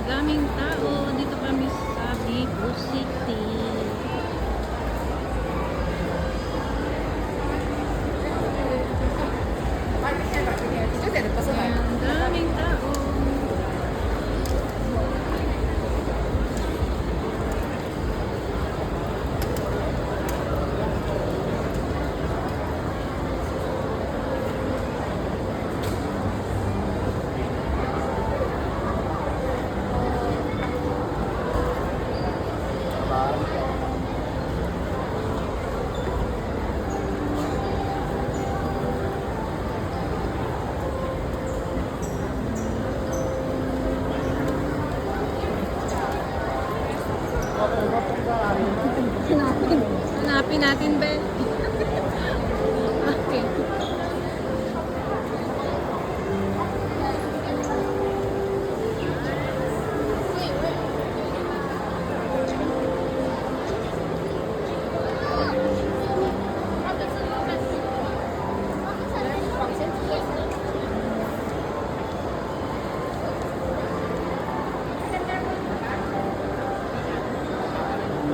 Daming tao. Dito kami sa Cebu City. Ang daming tao. Hanapin natin, be. Okay.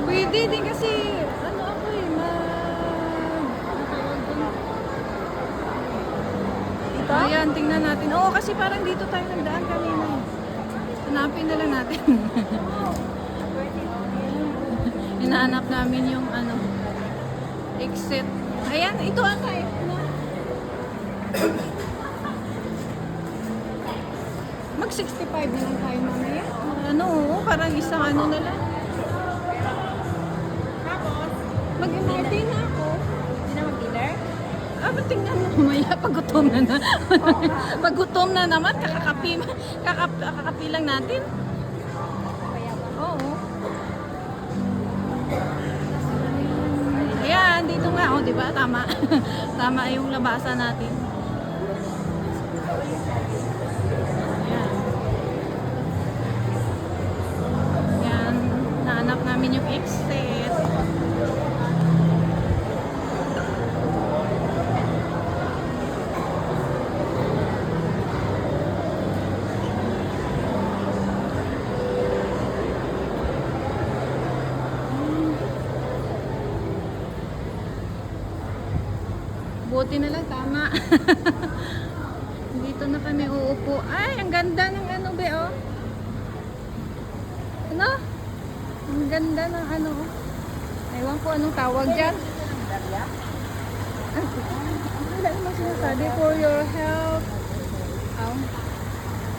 Pwede din kasi ano ako eh, dito? Ayan, tingnan natin. Oo, kasi parang dito tayo nagdaan kanina. Hanapin na lang natin. Hinahanap namin yung ano, exit. Ayan, ito ata eh. Mag 65 na lang tayo mamaya. Ano, parang isang ano na lang. Mag-MRT na ako. Hindi na mag-dinner? Ba't tingnan mo mamaya, pagutom na na. Pagutom na naman, kakakapi lang natin. Oo. Ayan, dito nga, oh, di ba? Tama. Tama yung labasan natin. Ayan. Ayan, nahanap namin yung exit. Buti na lang, tama. Dito na kami uupo. Ay, ang ganda ng ano, be, oh. Ano? Ang ganda ng ano, oh. Ewan ko anong tawag dyan. Wala naman sinasabi. For your health. Oh.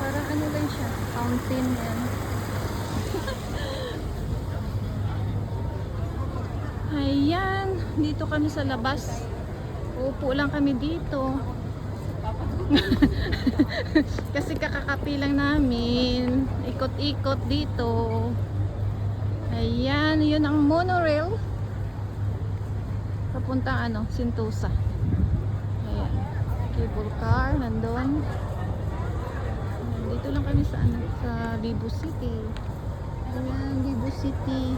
Parang ano lang siya. Fountain yan. Ayan. Dito kami sa labas. Upo lang kami dito. Kasi kakakapi lang namin. Ikot-ikot dito. Ayan, yun ang monorail. Papuntang ano, Sentosa. Ayan. Cable car, nandun. Dito lang kami sa ano, sa Cebu City. Ayan, Cebu City.